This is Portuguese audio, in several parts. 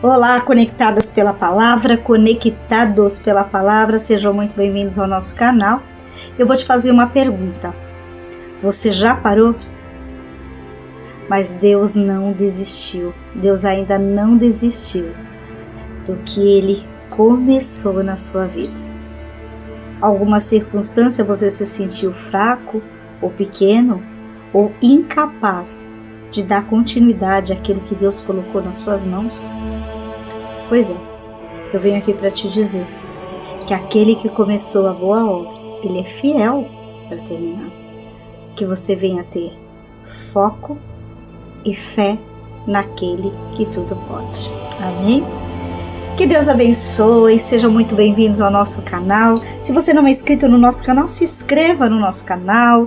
Olá, conectadas pela palavra, conectados pela palavra, sejam muito bem-vindos ao nosso canal. Eu vou te fazer uma pergunta. Você já parou? Mas Deus não desistiu. Deus ainda não desistiu do que Ele começou na sua vida. Alguma circunstância você se sentiu fraco, ou pequeno, ou incapaz de dar continuidade àquilo que Deus colocou nas suas mãos? Pois é, eu venho aqui para te dizer que aquele que começou a boa obra, Ele é fiel para terminar. Que você venha ter foco e fé naquele que tudo pode. Amém? Que Deus abençoe, sejam muito bem-vindos ao nosso canal. Se você não é inscrito no nosso canal, se inscreva no nosso canal,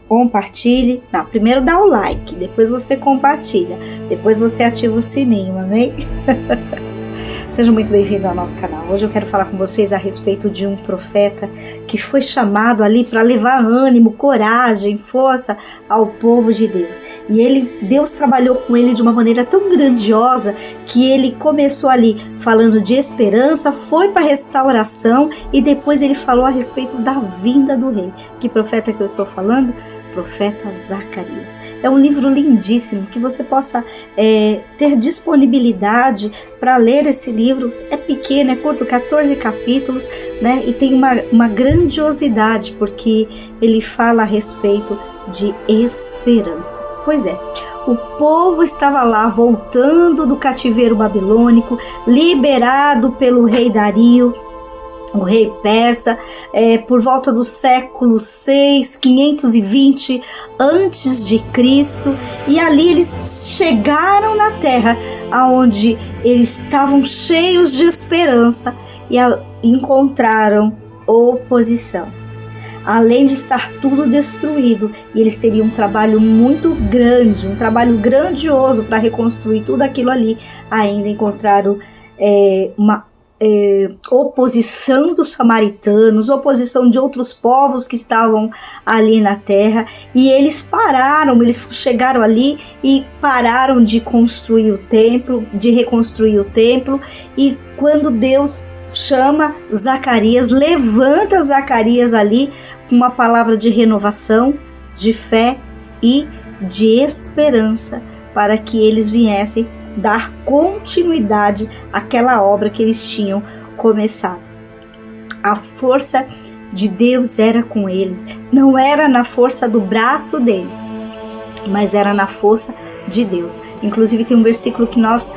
compartilhe. Não, primeiro dá o like, depois você compartilha, depois você ativa o sininho, amém? Sejam muito bem-vindos ao nosso canal. Hoje eu quero falar com vocês a respeito de um profeta que foi chamado ali para levar ânimo, coragem, força ao povo de Deus. E Deus trabalhou com ele de uma maneira tão grandiosa que ele começou ali falando de esperança, foi para restauração e depois ele falou a respeito da vinda do rei. Que profeta que eu estou falando? Profeta Zacarias. É um livro lindíssimo, que você possa ter disponibilidade para ler esse livro. É pequeno, é curto, 14 capítulos, né? E tem uma grandiosidade, porque ele fala a respeito de esperança. Pois é, o povo estava lá voltando do cativeiro babilônico, liberado pelo rei Dario, o rei persa, por volta do século 6, 520 antes de Cristo, e ali eles chegaram na terra onde eles estavam cheios de esperança e encontraram oposição. Além de estar tudo destruído, e eles teriam um trabalho muito grande, um trabalho grandioso para reconstruir tudo aquilo ali, ainda encontraram uma oposição dos samaritanos, oposição de outros povos que estavam ali na terra, e eles chegaram ali e pararam de construir o templo, de reconstruir o templo. E quando Deus chama Zacarias, levanta Zacarias ali com uma palavra de renovação, de fé e de esperança, para que eles viessem dar continuidade àquela obra que eles tinham começado. A força de Deus era com eles, não era na força do braço deles, mas era na força de Deus. Inclusive tem um versículo que nós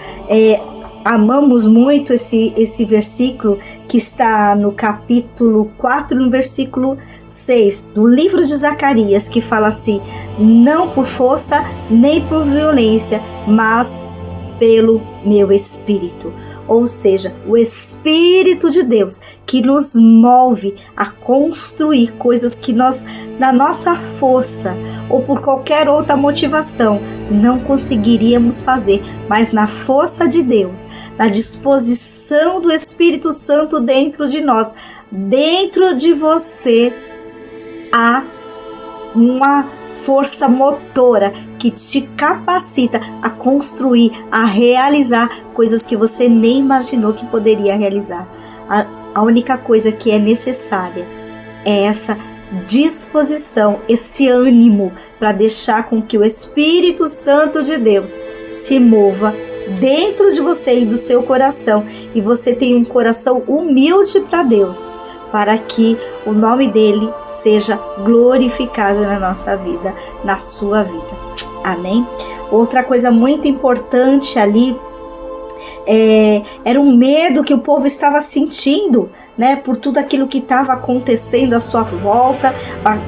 amamos muito, esse versículo que está no capítulo 4, no versículo 6 do livro de Zacarias, que fala assim: não por força nem por violência, mas pelo meu espírito. Ou seja, o Espírito de Deus que nos move a construir coisas que nós, na nossa força ou por qualquer outra motivação, não conseguiríamos fazer, mas na força de Deus, na disposição do Espírito Santo dentro de nós, dentro de você, há uma força motora que te capacita a construir, a realizar coisas que você nem imaginou que poderia realizar. A única coisa que é necessária é essa disposição, esse ânimo para deixar com que o Espírito Santo de Deus se mova dentro de você e do seu coração, e você tenha um coração humilde para Deus, para que o nome dele seja glorificado na nossa vida, na sua vida. Amém? Outra coisa muito importante ali, era um medo que o povo estava sentindo, né, por tudo aquilo que estava acontecendo à sua volta,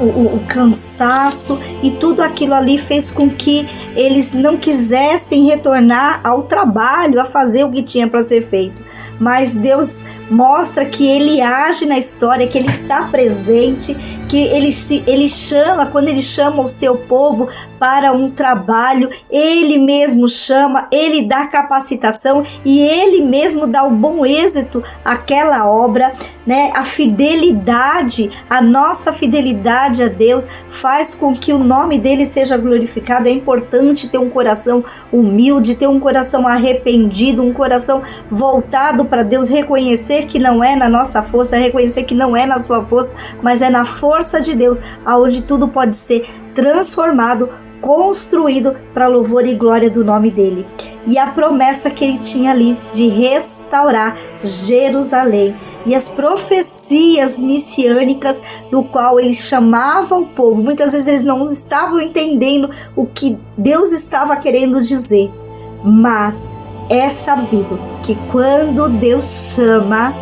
o cansaço, e tudo aquilo ali fez com que eles não quisessem retornar ao trabalho, a fazer o que tinha para ser feito. Mas Deus mostra que Ele age na história, que Ele está presente, que Ele chama, quando Ele chama o seu povo para um trabalho, Ele mesmo chama, Ele dá capacitação e Ele mesmo dá o bom êxito àquela obra. né? A fidelidade, a nossa fidelidade a Deus faz com que o nome dele seja glorificado. É importante ter um coração humilde, ter um coração arrependido, um coração voltado para Deus, reconhecer que não é na nossa força, reconhecer que não é na sua força, mas é na força de Deus, aonde tudo pode ser transformado, construído para louvor e glória do nome dele. E a promessa que ele tinha ali de restaurar Jerusalém e as profecias messiânicas do qual ele chamava o povo. Muitas vezes eles não estavam entendendo o que Deus estava querendo dizer, mas é sabido que quando Deus chama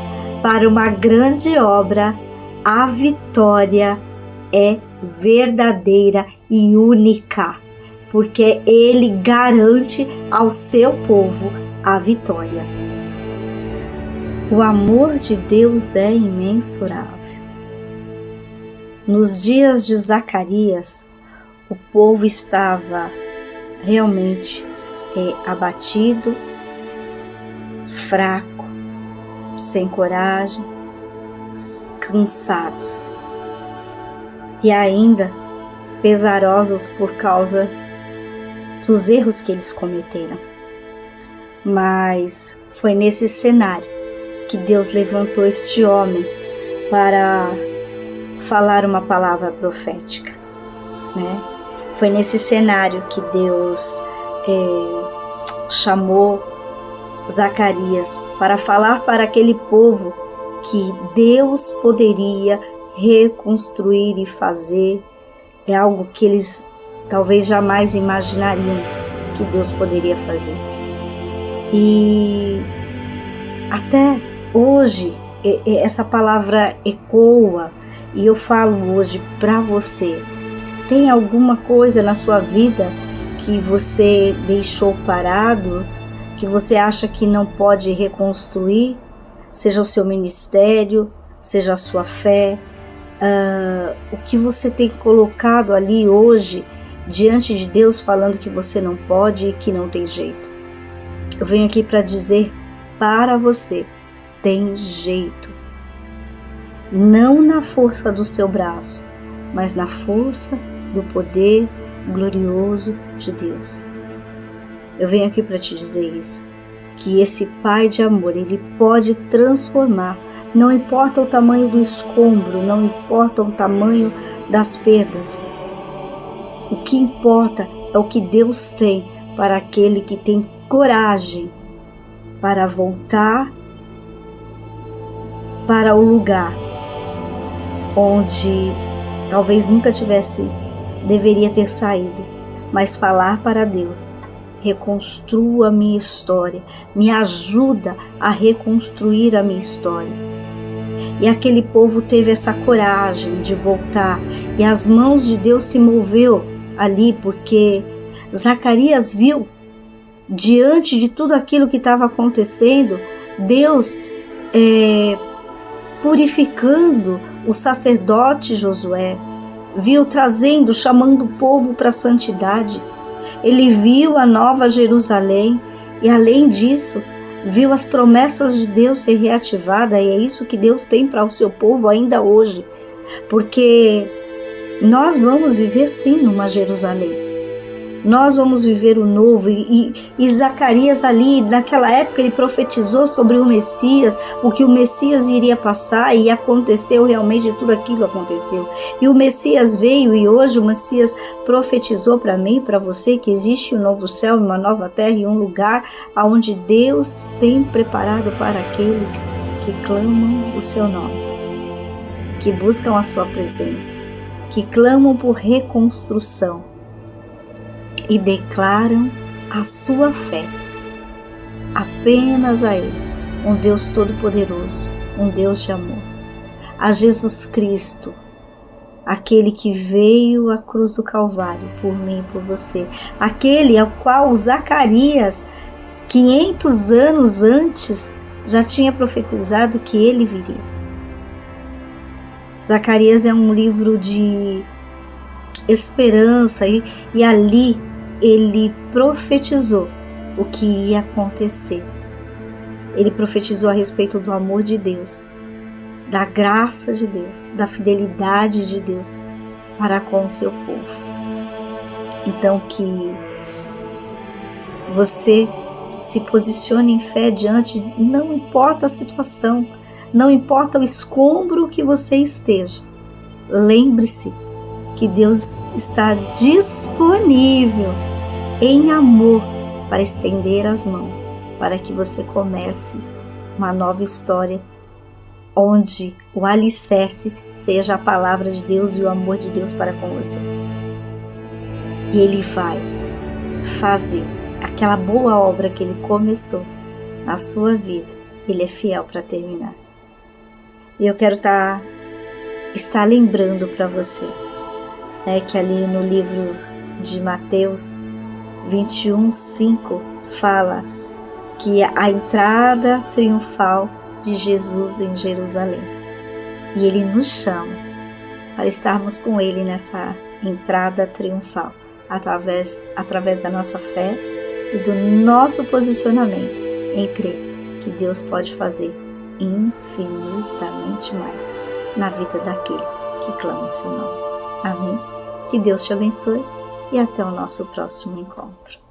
para uma grande obra, a vitória é verdadeira e única, porque ele garante ao seu povo a vitória. O amor de Deus é imensurável. Nos dias de Zacarias, o povo estava realmente abatido, fraco, sem coragem, cansados e ainda pesarosos por causa dos erros que eles cometeram. Mas foi nesse cenário que Deus levantou este homem para falar uma palavra profética, né? Foi nesse cenário que Deus chamou Zacarias para falar para aquele povo que Deus poderia reconstruir e fazer algo que eles talvez jamais imaginariam que Deus poderia fazer. E até hoje essa palavra ecoa, e eu falo hoje para você. Tem alguma coisa na sua vida que você deixou parado, que você acha que não pode reconstruir? Seja o seu ministério, seja a sua fé, o que você tem colocado ali hoje diante de Deus, falando que você não pode e que não tem jeito. Eu venho aqui para dizer para você: tem jeito. Não na força do seu braço, mas na força do poder glorioso de Deus. Eu venho aqui para te dizer isso, que esse Pai de amor, ele pode transformar. Não importa o tamanho do escombro, não importa o tamanho das perdas. O que importa é o que Deus tem para aquele que tem coragem para voltar para o lugar onde talvez nunca deveria ter saído, mas falar para Deus: reconstrua a minha história, me ajuda a reconstruir a minha história. E aquele povo teve essa coragem de voltar, e as mãos de Deus se moveu ali, porque Zacarias viu, diante de tudo aquilo que estava acontecendo, Deus purificando o sacerdote Josué, viu chamando o povo para a santidade. Ele viu a nova Jerusalém e, além disso, viu as promessas de Deus ser reativadas, e é isso que Deus tem para o seu povo ainda hoje, porque nós vamos viver sim numa Jerusalém, nós vamos viver o novo, e Zacarias ali, naquela época, ele profetizou sobre o Messias, o que o Messias iria passar, e aconteceu realmente, tudo aquilo aconteceu, e o Messias veio, e hoje o Messias profetizou para mim e para você que existe um novo céu, uma nova terra e um lugar onde Deus tem preparado para aqueles que clamam o seu nome, que buscam a sua presença, que clamam por reconstrução e declaram a sua fé apenas a Ele, um Deus todo-poderoso, um Deus de amor, a Jesus Cristo, aquele que veio à cruz do Calvário por mim e por você, aquele ao qual Zacarias, 500 anos antes, já tinha profetizado que ele viria. Zacarias é um livro de esperança, e ali ele profetizou o que ia acontecer. Ele profetizou a respeito do amor de Deus. da graça de Deus, da fidelidade de Deus para com o seu povo. Então que você se posicione em fé diante, não importa a situação, não importa o escombro que você esteja. Lembre-se que Deus está disponível em amor para estender as mãos, para que você comece uma nova história, onde o alicerce seja a palavra de Deus e o amor de Deus para com você. E Ele vai fazer aquela boa obra que Ele começou na sua vida. Ele é fiel para terminar. E eu quero estar lembrando para você, que ali no livro de Mateus 21:5 fala que a entrada triunfal de Jesus em Jerusalém. E Ele nos chama para estarmos com Ele nessa entrada triunfal, através da nossa fé e do nosso posicionamento em crer que Deus pode fazer infinitamente mais na vida daquele que clama o seu nome. Amém? Que Deus te abençoe e até o nosso próximo encontro.